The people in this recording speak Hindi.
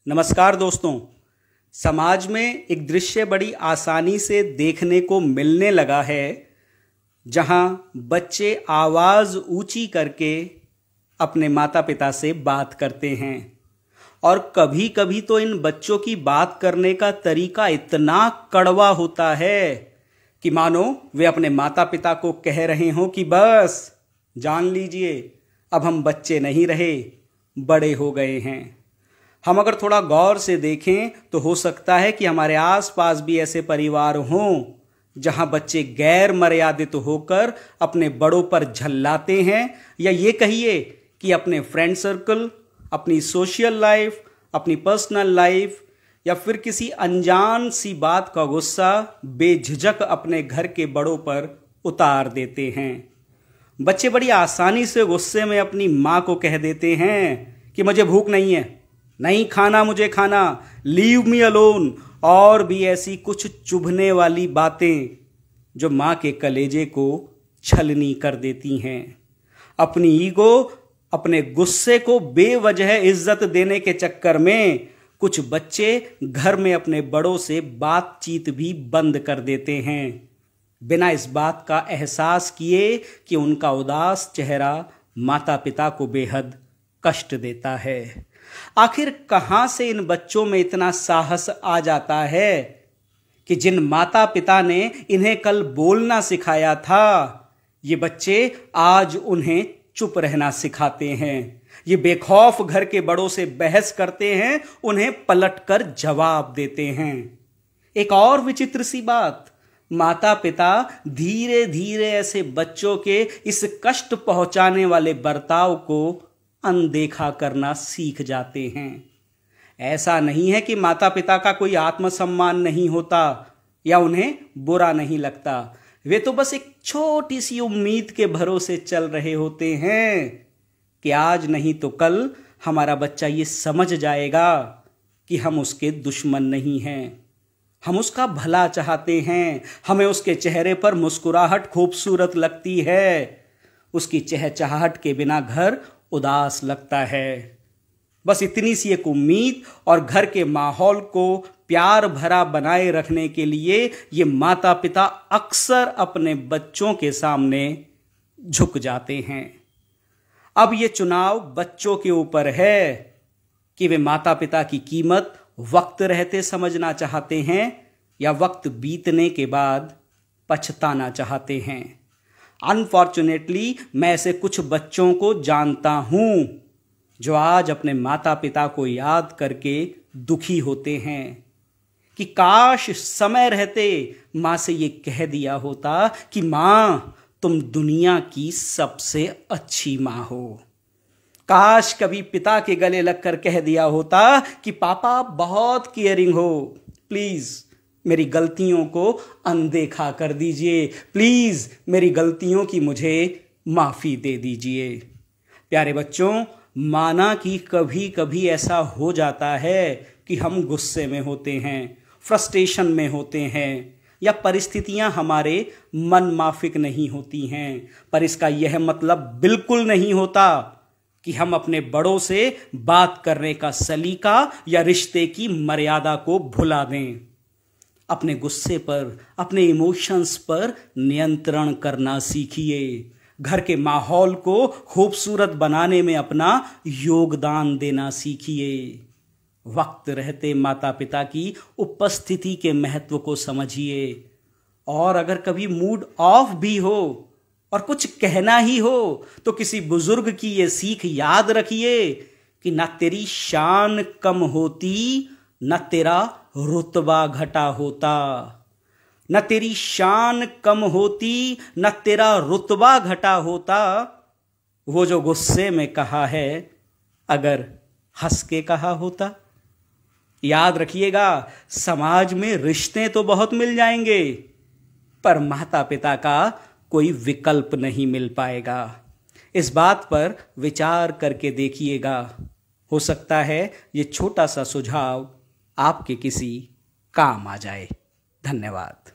नमस्कार दोस्तों। समाज में एक दृश्य बड़ी आसानी से देखने को मिलने लगा है, जहां बच्चे आवाज ऊंची करके अपने माता पिता से बात करते हैं। और कभी कभी तो इन बच्चों की बात करने का तरीका इतना कड़वा होता है कि मानो वे अपने माता पिता को कह रहे हों कि बस जान लीजिए, अब हम बच्चे नहीं रहे, बड़े हो गए हैं। हम अगर थोड़ा गौर से देखें तो हो सकता है कि हमारे आसपास भी ऐसे परिवार हों जहां बच्चे गैर मर्यादित होकर अपने बड़ों पर झल्लाते हैं, या ये कहिए कि अपने फ्रेंड सर्कल, अपनी सोशल लाइफ, अपनी पर्सनल लाइफ या फिर किसी अनजान सी बात का गुस्सा बेझिझक अपने घर के बड़ों पर उतार देते हैं। बच्चे बड़ी आसानी से गुस्से में अपनी माँ को कह देते हैं कि मुझे भूख नहीं है, नहीं खाना मुझे खाना, लीव मी अलोन, और भी ऐसी कुछ चुभने वाली बातें जो माँ के कलेजे को छलनी कर देती हैं। अपनी ईगो, अपने गुस्से को बेवजह इज्जत देने के चक्कर में कुछ बच्चे घर में अपने बड़ों से बातचीत भी बंद कर देते हैं, बिना इस बात का एहसास किए कि उनका उदास चेहरा माता पिता को बेहद कष्ट देता है। आखिर कहां से इन बच्चों में इतना साहस आ जाता है कि जिन माता पिता ने इन्हें कल बोलना सिखाया था, ये बच्चे आज उन्हें चुप रहना सिखाते हैं। ये बेखौफ घर के बड़ों से बहस करते हैं, उन्हें पलटकर जवाब देते हैं। एक और विचित्र सी बात, माता पिता धीरे धीरे ऐसे बच्चों के इस कष्ट पहुंचाने वाले बर्ताव को अनदेखा करना सीख जाते हैं। ऐसा नहीं है कि माता पिता का कोई आत्मसम्मान नहीं होता या उन्हें बुरा नहीं लगता, वे तो बस एक छोटी सी उम्मीद के भरोसे चल रहे होते हैं कि आज नहीं तो कल हमारा बच्चा ये समझ जाएगा कि हम उसके दुश्मन नहीं हैं, हम उसका भला चाहते हैं, हमें उसके चेहरे पर मुस्कुराहट खूबसूरत लगती है, उसकी चहचहाहट के बिना घर उदास लगता है। बस इतनी सी एक उम्मीद और घर के माहौल को प्यार भरा बनाए रखने के लिए ये माता पिता अक्सर अपने बच्चों के सामने झुक जाते हैं। अब ये चुनाव बच्चों के ऊपर है कि वे माता पिता की कीमत वक्त रहते समझना चाहते हैं या वक्त बीतने के बाद पछताना चाहते हैं। अनफॉर्चुनेटली मैं ऐसे कुछ बच्चों को जानता हूं जो आज अपने माता पिता को याद करके दुखी होते हैं कि काश समय रहते मां से ये कह दिया होता कि मां, तुम दुनिया की सबसे अच्छी मां हो। काश कभी पिता के गले लगकर कह दिया होता कि पापा बहुत केयरिंग हो, प्लीज मेरी गलतियों को अनदेखा कर दीजिए, प्लीज मेरी गलतियों की मुझे माफी दे दीजिए। प्यारे बच्चों, माना कि कभी कभी ऐसा हो जाता है कि हम गुस्से में होते हैं, फ्रस्ट्रेशन में होते हैं, या परिस्थितियां हमारे मन माफिक नहीं होती हैं, पर इसका यह मतलब बिल्कुल नहीं होता कि हम अपने बड़ों से बात करने का सलीका या रिश्ते की मर्यादा को भुला दें। अपने गुस्से पर, अपने इमोशंस पर नियंत्रण करना सीखिए। घर के माहौल को खूबसूरत बनाने में अपना योगदान देना सीखिए। वक्त रहते माता पिता की उपस्थिति के महत्व को समझिए। और अगर कभी मूड ऑफ भी हो और कुछ कहना ही हो तो किसी बुजुर्ग की ये सीख याद रखिए कि ना तेरी शान कम होती, न तेरा रुतबा घटा होता। न तेरी शान कम होती, न तेरा रुतबा घटा होता। वो जो गुस्से में कहा है, अगर हंस के कहा होता। याद रखिएगा, समाज में रिश्ते तो बहुत मिल जाएंगे, पर माता पिता का कोई विकल्प नहीं मिल पाएगा। इस बात पर विचार करके देखिएगा। हो सकता है ये छोटा सा सुझाव आपके किसी काम आ जाए। धन्यवाद।